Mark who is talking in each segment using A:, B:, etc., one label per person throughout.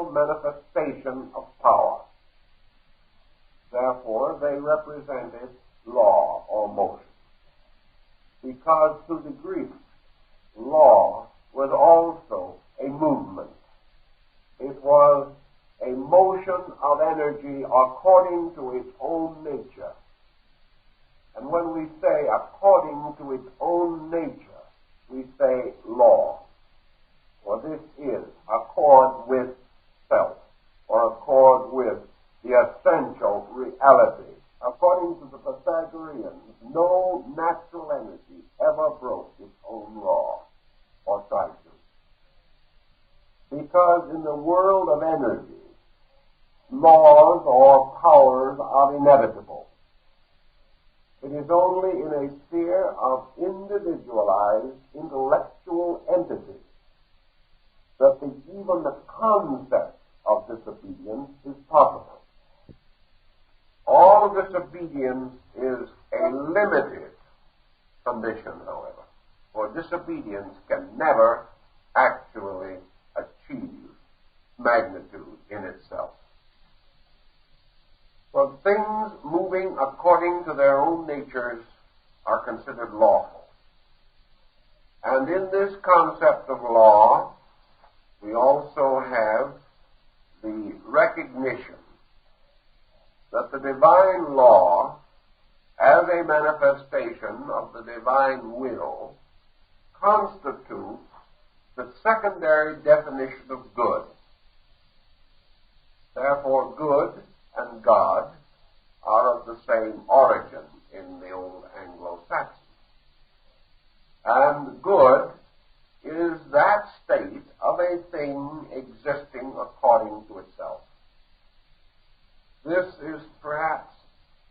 A: physical manifestation of power. Therefore, they represented law or motion. Because to the Greeks, law was also a movement. It was a motion of energy according to its own nature. And when we say according to its own nature, we say law. For this is accord with self, or accord with the essential reality. According to the Pythagoreans, no natural energy ever broke its own law, or tried to. Because in the world of energy, laws or powers are inevitable. It is only in a sphere of individualized intellectual entities that even the concept of disobedience is possible. All disobedience is a limited condition, however, for disobedience can never actually achieve magnitude in itself. For things moving according to their own natures are considered lawful. And in this concept of law, we also have the recognition that the divine law, as a manifestation of the divine will, constitutes the secondary definition of good. Therefore, good and God are of the same origin in the old Anglo-Saxon. And good is that state of a thing existing according to itself. This is perhaps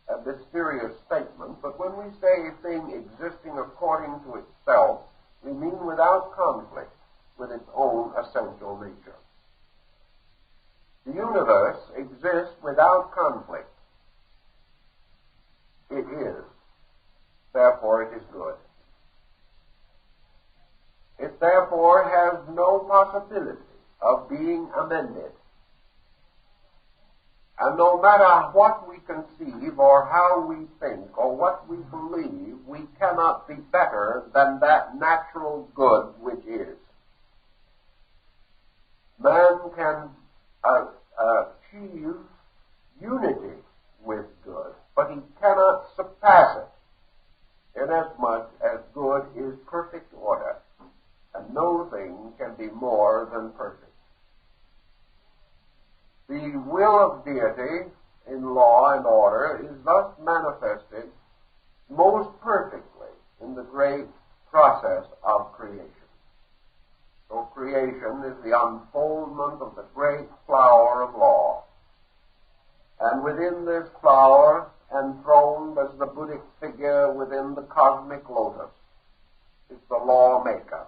A: a mysterious statement, but when we say a thing existing according to itself, we mean without conflict with its own essential nature. The universe exists without conflict. It is. Therefore, it is good. It therefore has no possibility of being amended. And no matter what we conceive or how we think or what we believe, we cannot be better than that natural good which is. Man can achieve unity with good, but he cannot surpass it, inasmuch as good is perfect order, and no thing can be more than perfect. The will of deity in law and order is thus manifested most perfectly in the great process of creation. So creation is the unfoldment of the great flower of law. And within this flower, enthroned as the Buddhic figure within the cosmic lotus, is the lawmaker,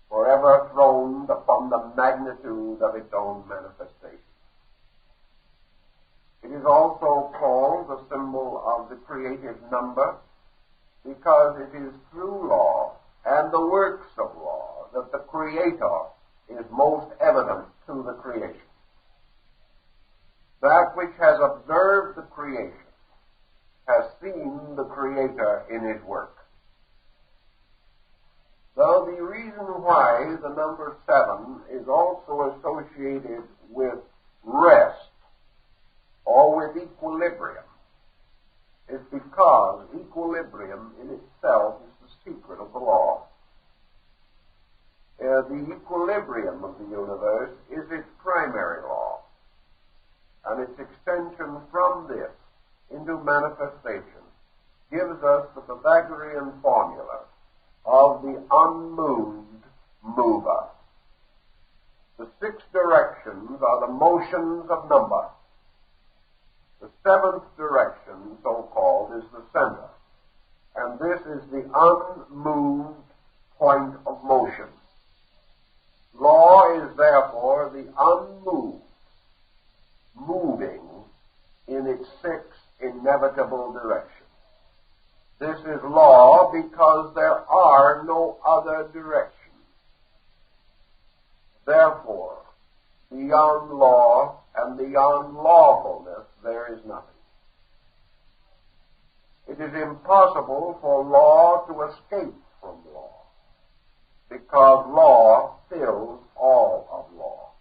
A: forever throned upon the magnitude of its own manifestation. It is also called the symbol of the creative number because it is through law and the works of law that the Creator is most evident to the creation. That which has observed the creation has seen the Creator in His work. Though the reason why the number 7 is also associated with rest or with equilibrium is because equilibrium in itself is the secret of the law. The equilibrium of the universe is its primary law, and its extension from this into manifestation gives us the Pythagorean formula of the unmoved mover. The 6 directions are the motions of number. The 7th direction, so-called, is the center, and this is the unmoved point of motion. Law is therefore the unmoved, moving in its 6 inevitable directions. This is law because there are no other directions. Therefore, beyond law and beyond lawfulness, there is nothing. It is impossible for law to escape from law, because law fills all of law.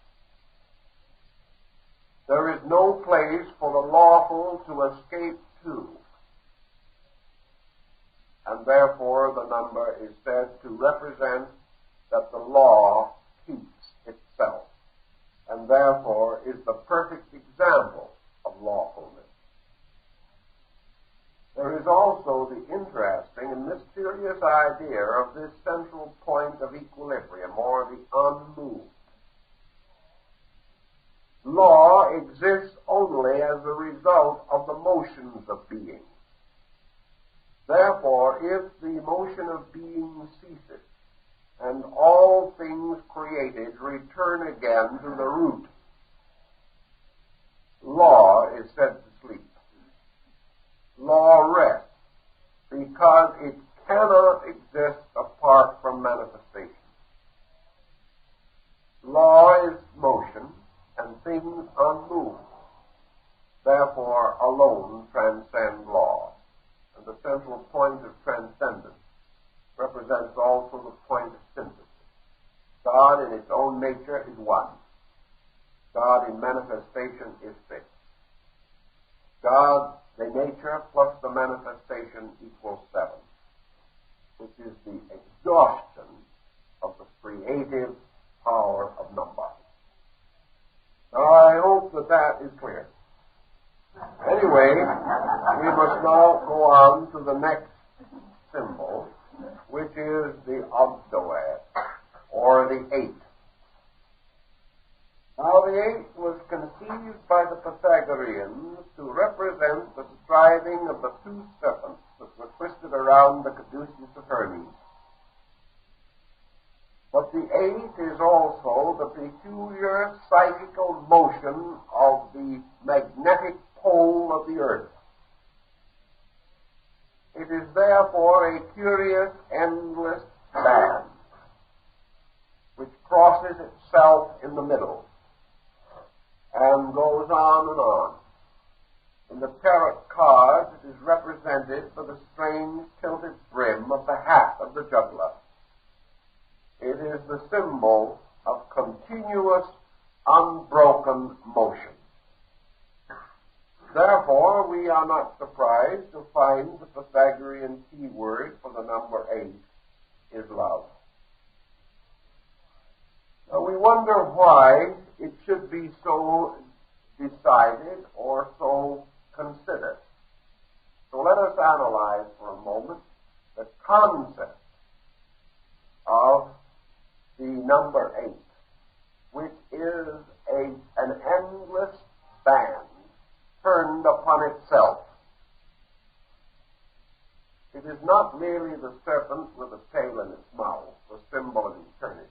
A: There is no place for the lawful to escape to, and therefore the number is said to represent that the law keeps itself, and therefore is the perfect example of lawfulness. There is also the interesting and mysterious idea of this central point of equilibrium, or the unmoved. Law exists only as a result of the motions of being. Therefore, if the motion of being ceases, and all things created return again to the root, law is said to sleep. Law rests, because it cannot exist apart from manifestation. Law is motion, and things unmoved, therefore alone transcend law. And the central point of transcendence represents also the point of synthesis. God in its own nature is one. God in manifestation is fixed. God, the nature plus the manifestation equals 7, which is the exhaustion of the creative power of number. Now, I hope that is clear. Anyway, we must now go on to the next symbol, which is the Ogdoad, or the 8. Now, the 8 was conceived by the Pythagoreans to represent the striving of the 2 serpents that were twisted around the caduceus of Hermes. But the 8 is also the peculiar psychical motion of the magnetic pole of the earth. It is therefore a curious, endless band which crosses itself in the middle and goes on and on. In the tarot cards, it is represented by the strange tilted brim of the hat of the juggler. It is the symbol of continuous, unbroken motion. Therefore, we are not surprised to find the Pythagorean key word for the number 8 is love. Now, we wonder why it should be so decided or so considered. So let us analyze for a moment the concept of the number 8, which is an endless band turned upon itself. It is not merely the serpent with a tail in its mouth, the symbol of eternity.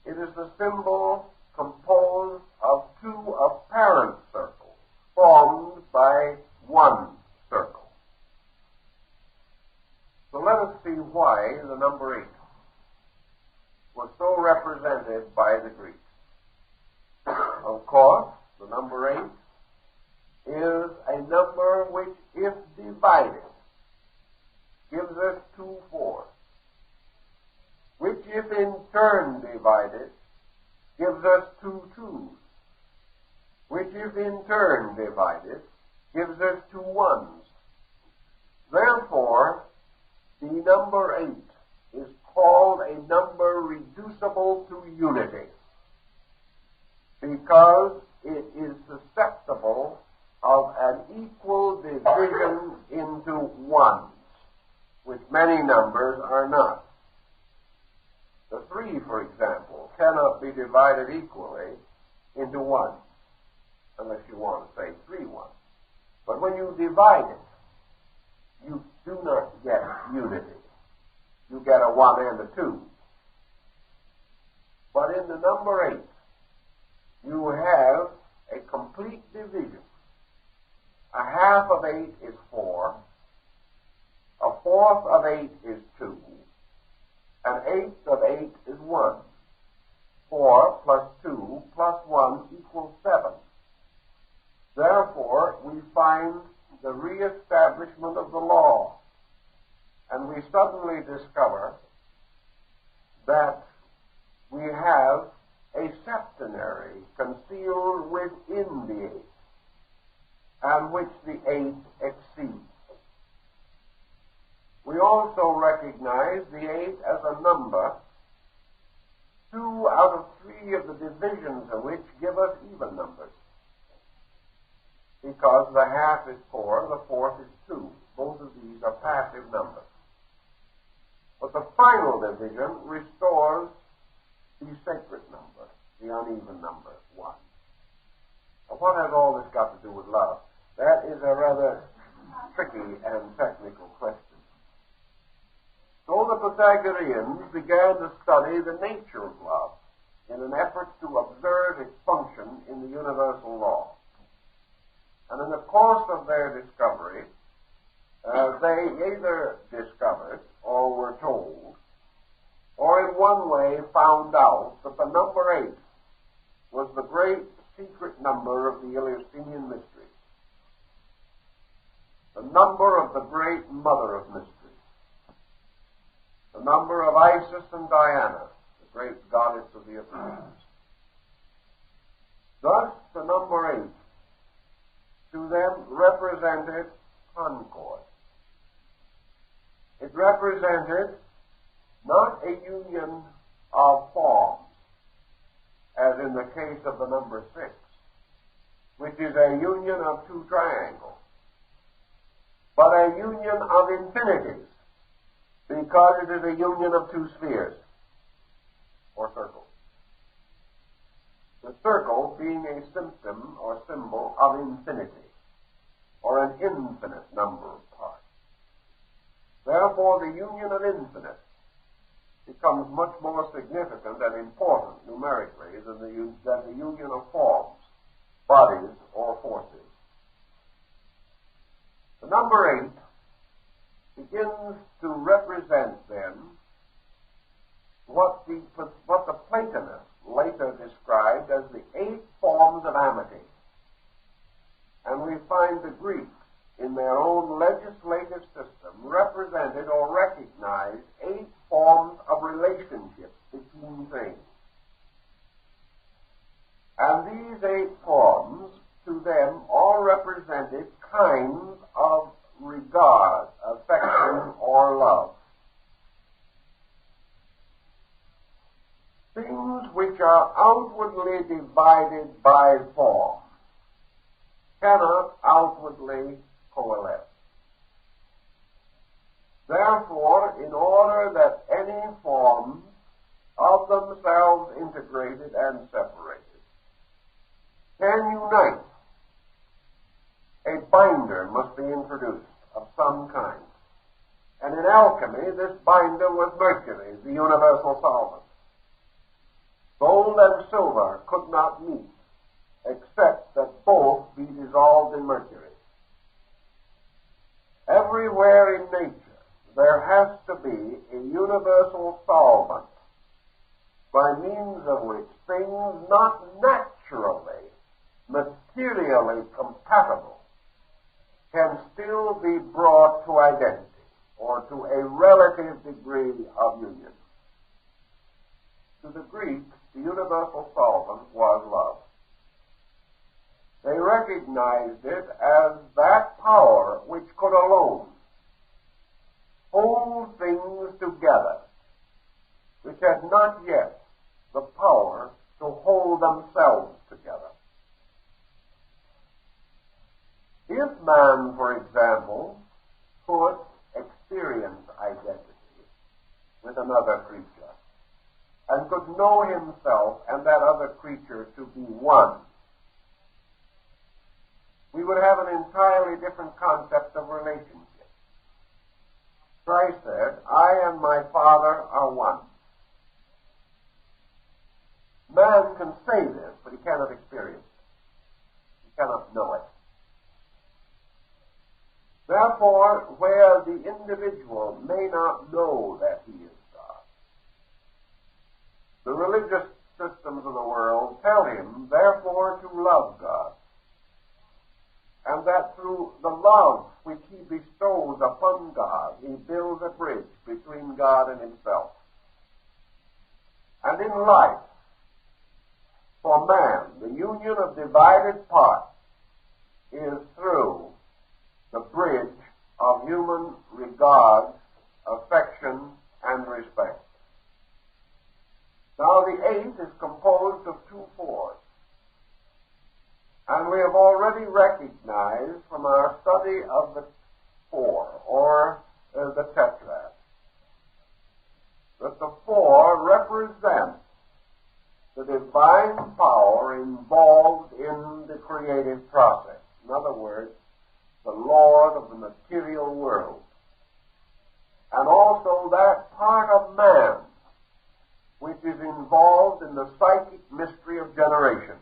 A: It is the symbol composed of 2 apparent circles formed by 1 circle. So let us see why the number 8 was so represented by the Greeks. Of course, the number 8 is a number which, if divided, gives us 2 fours, which, if in turn divided, gives us 2 twos, which, if in turn divided, gives us 2 ones. Therefore, the number 8 is called a number reducible to unity, because it is susceptible of an equal division into ones, which many numbers are not. The 3, for example, cannot be divided equally into 1, unless you want to say 3 ones. But when you divide it, you do not get unity. You get a 1 and a 2. But in the number 8, you have a complete division. A half of 8 is 4. A fourth of 8 is 2. An eighth of 8 is 1. 4 plus 2 establishment of the law. And we suddenly discover that we have a septenary concealed within the 8, and which the 8 exceeds. We also recognize the 8 as a number, 2 out of 3 of the divisions of which give us even numbers. Because the half is 4, the fourth is 2. Both of these are passive numbers. But the final division restores the sacred number, the uneven number, 1. Now, what has all this got to do with love? That is a rather tricky and technical question. So the Pythagoreans began to study the nature of love in an effort to observe its function in the universal law. And in the course of their discovery, they either discovered or were told, or in one way found out, that the number 8 was the great secret number of the Eleusinian mysteries, the number of the great mother of mysteries, the number of Isis and Diana, the great goddess of the Ephesians. Thus, the number 8 to them represented concord. It represented not a union of forms, as in the case of the number 6, which is a union of 2 triangles, but a union of infinities, because it is a union of 2 spheres, or circles. The circle being a symptom or symbol of infinity, or an infinite number of parts. Therefore, the union of infinite becomes much more significant and important numerically than the union of forms, bodies, or forces. The number 8 begins to represent then what the Platonists later described as the 8 forms of amity. And we find the Greeks, in their own legislative system, represented or recognized 8 forms of relationships between things. And these 8 forms, to them, all represented kinds of regard, affection, or love. Things which are outwardly divided by form cannot outwardly coalesce. Therefore, in order that any forms of themselves integrated and separated can unite, a binder must be introduced of some kind. And in alchemy, this binder was mercury, the universal solvent. Gold and silver could not meet, except that both be dissolved in mercury. Everywhere in nature, there has to be a universal solvent by means of which things not naturally, materially compatible can still be brought to identity or to a relative degree of union. To the Greeks, the universal solvent was love. They recognized it as that power which could alone hold things together, which had not yet the power to hold themselves together. If man, for example, could experience identity with another creature, and could know himself and that other creature to be one, we would have an entirely different concept of relationship. Christ said, I and my Father are one. Man can say this, but he cannot experience it. He cannot know it. Therefore, where the individual may not know that he is God, the religious systems of the world tell him, therefore, to love God. and that through the love which he bestows upon God, he builds a bridge between God and himself. And in life, for man, the union of divided parts is through the bridge of human regard, affection, and respect. Now, the 8 is composed of 2 4s. And we have already recognized from our study of the 4, or the tetrad, that the 4 represents the divine power involved in the creative process. In other words, the Lord of the material world. And also that part of man which is involved in the psychic mystery of generation.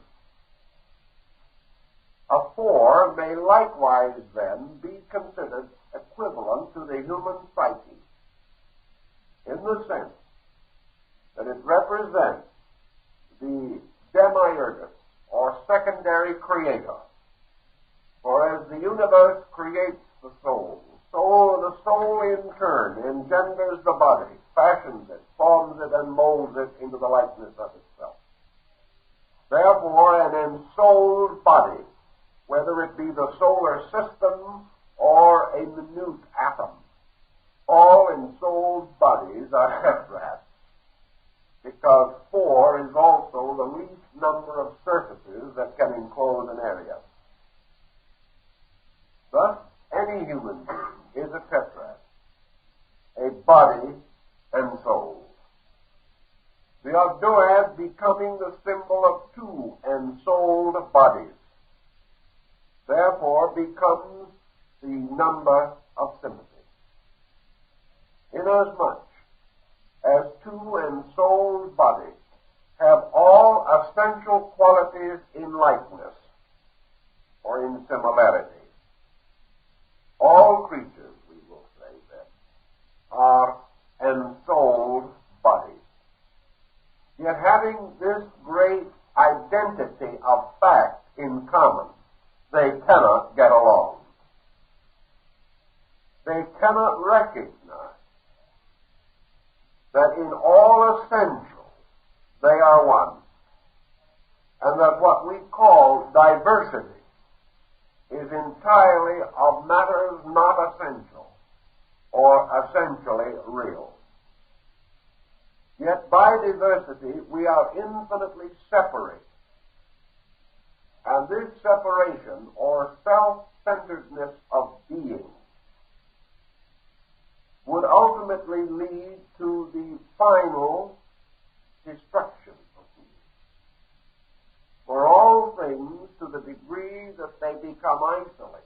A: A 4 may likewise then be considered equivalent to the human psyche in the sense that it represents the demiurgus, or secondary creator. For as the universe creates the soul, so the soul in turn engenders the body, fashions it, forms it, and molds it into the likeness of itself. Therefore, an ensouled body, whether it be the solar system or a minute atom, all ensouled bodies are tetrads, because 4 is also the least number of surfaces that can enclose an area. Thus, any human being is a tetrad, a body and soul. The Ogdoad becoming the symbol of 2 ensouled bodies, therefore becomes the number of sympathy. Inasmuch as 2 ensouled bodies have all essential qualities in likeness or in similarity, all creatures, we will say then, are ensouled bodies. Yet having this great identity of fact in common, they cannot get along. They cannot recognize that in all essentials they are one, and that what we call diversity is entirely of matters not essential or essentially real. Yet by diversity we are infinitely separated, and this separation or self-centeredness of being would ultimately lead to the final destruction of being. For all things, to the degree that they become isolated,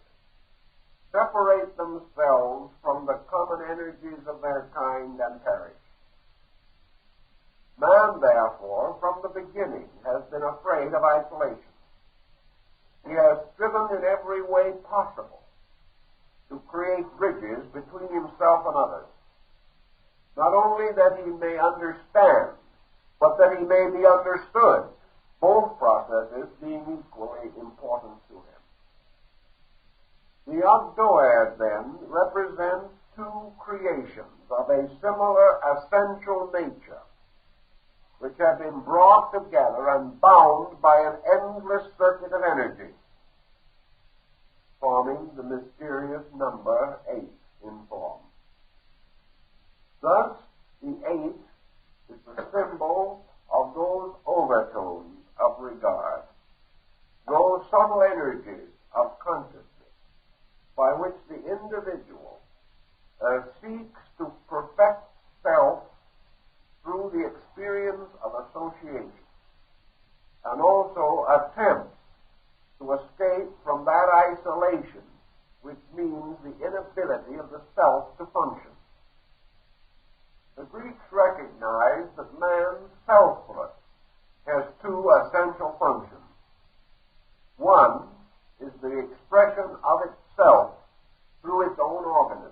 A: separate themselves from the common energies of their kind and perish. Man, therefore, from the beginning has been afraid of isolation. He has striven in every way possible to create bridges between himself and others, not only that he may understand, but that he may be understood, both processes being equally important to him. The Ogdoad, then, represents 2 creations of a similar essential nature, which have been brought together and bound by an endless circuit of energy, forming the mysterious number 8 in form. Thus, the 8 is the symbol of those overtones of regard, those subtle energies of consciousness, by which the individual seeks to perfect self through the experience of association, and also attempts to escape from that isolation, which means the inability of the self to function. The Greeks recognized that man's selfhood has 2 essential functions. One is the expression of itself through its own organism,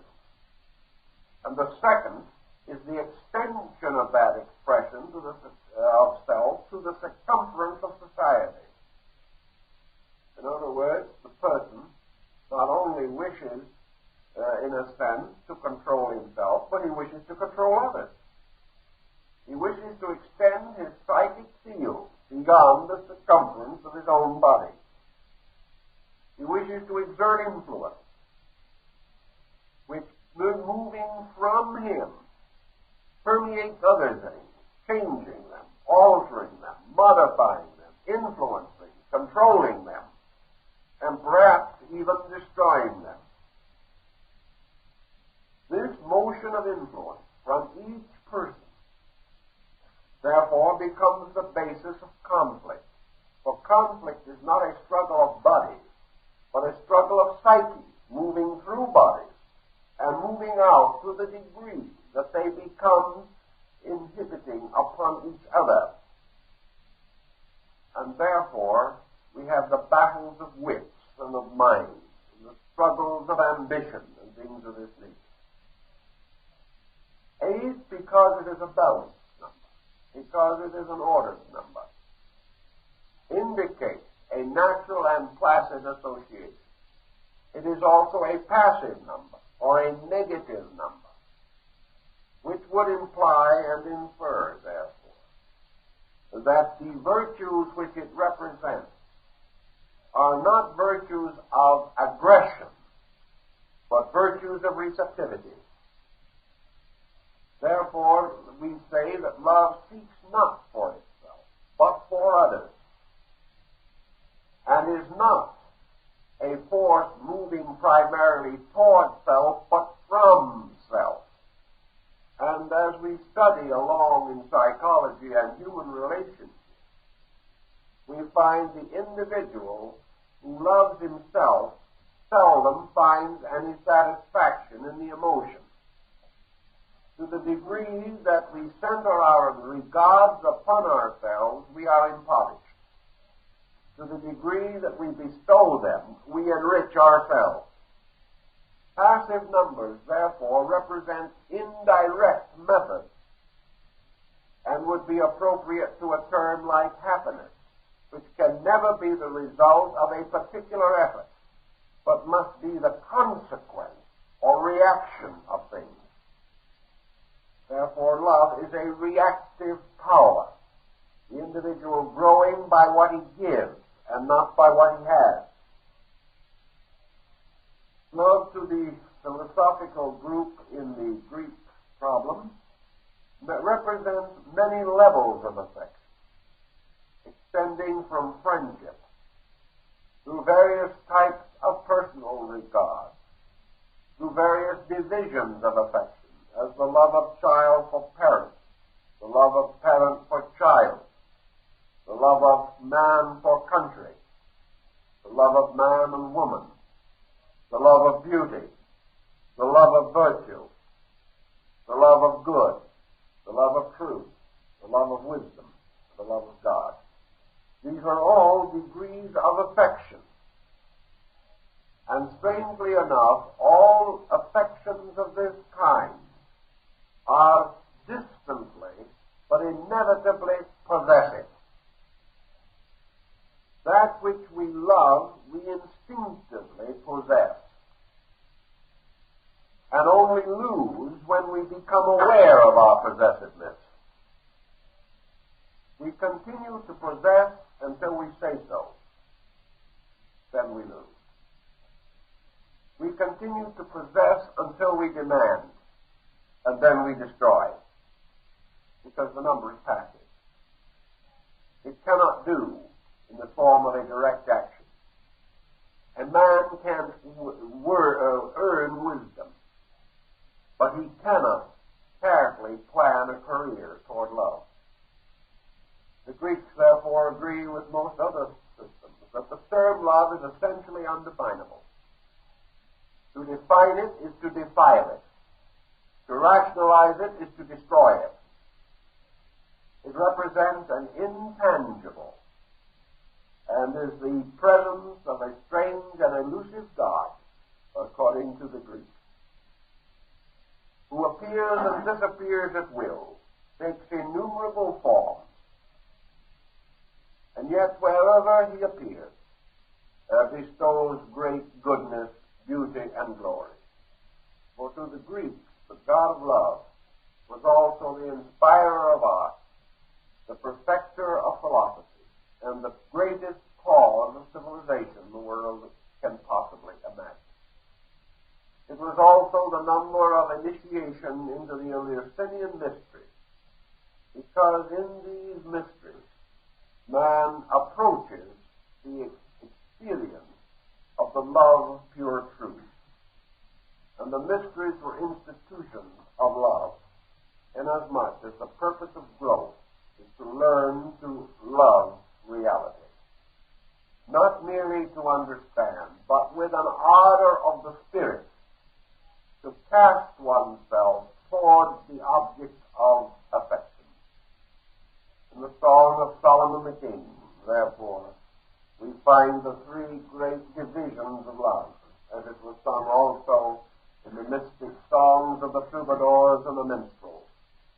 A: and the second is the extension of that expression of self to the circumference of society. In other words, the person beyond the circumference of his own body. He wishes to exert influence, which, moving from him, permeates other things, changing them, altering them, modifying them, influencing, controlling them, and perhaps even destroying them. This motion of influence from each person, therefore, becomes the basis of conflict. For conflict is not a struggle of bodies, but a struggle of psyche, moving through bodies and moving out to the degree that they become inhibiting upon each other. And therefore, we have the battles of wits and of minds, and the struggles of ambition and things of this nature. 8, because it is a balanced number, because it is an ordered number, indicates a natural and placid association. It is also a passive number, or a negative number, which would imply and infer, therefore, that the virtues which it represents are not virtues of aggression, but virtues of receptivity. Therefore, we say that love seeks not for itself, but for others, and is not a force moving primarily toward self, but from self. And as we study along in psychology and human relationships, we find the individual who loves himself seldom finds any satisfaction in the emotion. To the degree that we center our regards upon ourselves, we are impoverished. To the degree that we bestow them, we enrich ourselves. Passive numbers, therefore, represent indirect methods and would be appropriate to a term like happiness, which can never be the result of a particular effort, but must be the consequence or reaction of things. Therefore, love is a reactive power, the individual growing by what he gives and not by what he has. Love, to the philosophical group in the Greek problem, that represents many levels of affection, extending from friendship through various types of personal regard, through various divisions of affection, as the love of child for parent, the love of parent for child, the love of man for country, the love of man and woman, the love of beauty, the love of virtue, the love of good, the love of truth, the love of wisdom, the love of God. These are all degrees of affection. And strangely enough, all affections of this kind are distantly but inevitably possessive. That which we love, we instinctively possess, and only lose when we become aware of our possessiveness. We continue to possess until we say so. Then we lose. We continue to possess until we demand, and then we destroy, because the number is passive. It cannot do in the form of a direct action. A man can earn wisdom, but he cannot carefully plan a career toward love. The Greeks, therefore, agree with most other systems that the term love is essentially undefinable. To define it is to defile it. To rationalize it is to destroy it. It represents an intangible and is the presence of a strange and elusive God, according to the Greeks, who appears and disappears at will, takes innumerable forms, and yet wherever he appears, bestows great goodness, beauty, and glory. For to the Greeks, the God of love was also the inspirer of art, the perfecter of philosophy, and the greatest cause of civilization the world can possibly imagine. It was also the number of initiation into the Eleusinian mysteries, because in these mysteries man approaches the experience of the love of pure truth. And the mysteries were institutions of love, inasmuch as the purpose of growth is to learn to love reality. Not merely to understand, but with an ardor of the spirit, to cast oneself towards the object of affection. In the Song of Solomon the King, therefore, we find the three great divisions of love, as it was sung also in the mystic songs of the troubadours and the minstrels,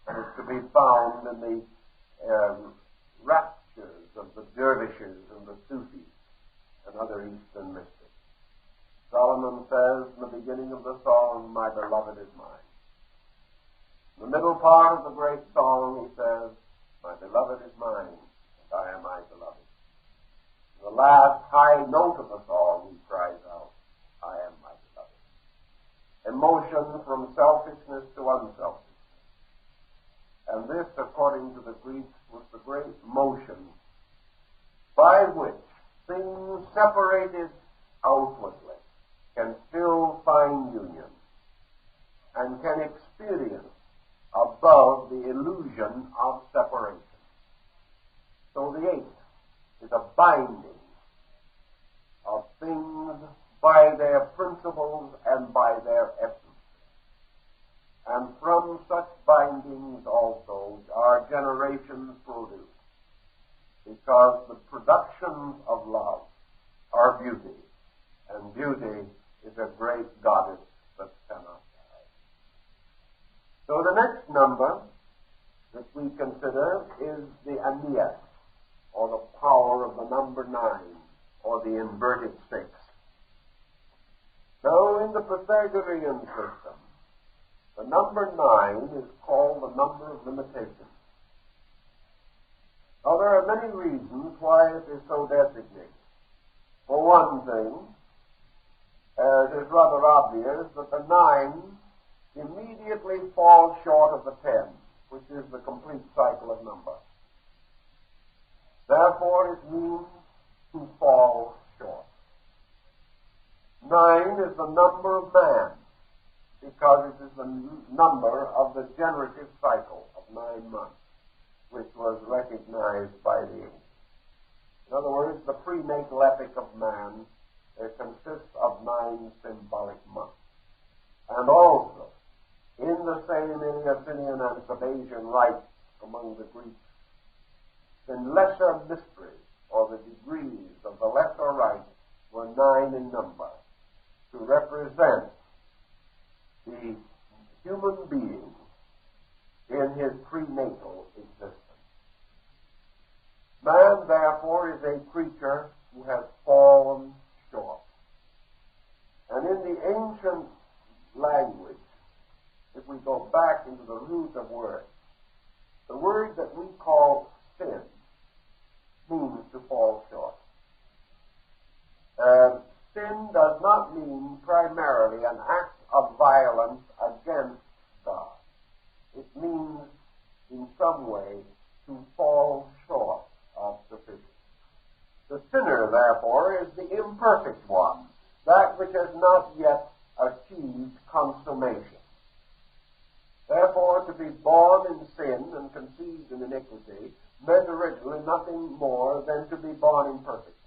A: and is to be found in the raptures of the dervishes and the Sufis and other Eastern mystics. Solomon says in the beginning of the song, "My beloved is mine." In the middle part of the great song, he says, "My beloved is mine, and I am my beloved." In the last high note of the song, he cries out, "I am my beloved." Emotion from selfishness to unselfishness. And this, according to the Greeks, was the great motion by which things separated outwardly can still find union and can experience above the illusion of separation. So the eighth is a binding of things by their principles and by their essence. And from such bindings also are generations produced, because the productions of love are beauty, and beauty is a great goddess that cannot die. So the next number that we consider is the Aeneas, or the power of the number 9, or the inverted 6. Now, in the Pythagorean system, the number 9 is called the number of limitation. Now, there are many reasons why it is so designated. For one thing, it is rather obvious that the 9 immediately falls short of the 10, which is the complete cycle of number. Therefore, it means to fall short. 9 is the number of man, because it is the number of the generative cycle of 9 months, which was recognized by the ancients. In other words, the prenatal epic of man consists of 9 symbolic months. And also, in the same Eleusinian and Sabasian rites among the Greeks, the lesser mysteries, or the degrees of the lesser rites, were 9 in number, to represent the human being in his prenatal existence. Man, therefore, is a creature who has fallen short. And in the ancient language, if we go back into the root of words, the word that we call sin means to fall short. Sin does not mean primarily an act of violence against God. It means, in some way, to fall short of sufficiency. The sinner, therefore, is the imperfect one, that which has not yet achieved consummation. Therefore, to be born in sin and conceived in iniquity meant originally nothing more than to be born imperfect.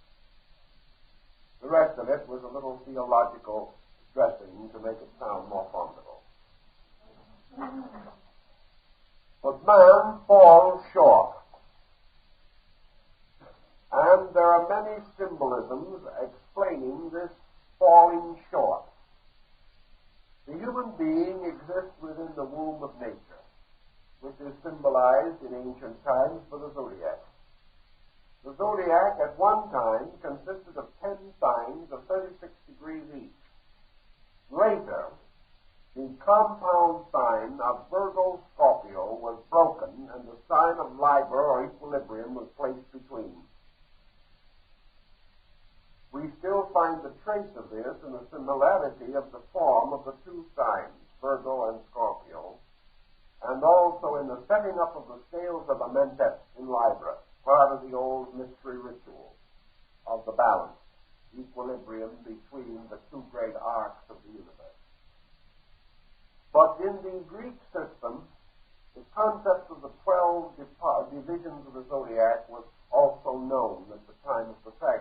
A: The rest of it was a little theological dressing to make it sound more formidable. But man falls short. And there are many symbolisms explaining this falling short. The human being exists within the womb of nature, which is symbolized in ancient times by the zodiac. The zodiac at one time consisted of 10 signs of 36 degrees each. Later, the compound sign of Virgo Scorpio was broken, and the sign of Libra or equilibrium was placed between. find a trace of this in the similarity of the form of the two signs, Virgo and Scorpio, and also in the setting up of the scales of Amentet in Libra, part of the old mystery ritual of the balance, equilibrium between the two great arcs of the universe. But in the Greek system, the concept of the 12 divisions of the zodiac was also known at the time of Pythagoras.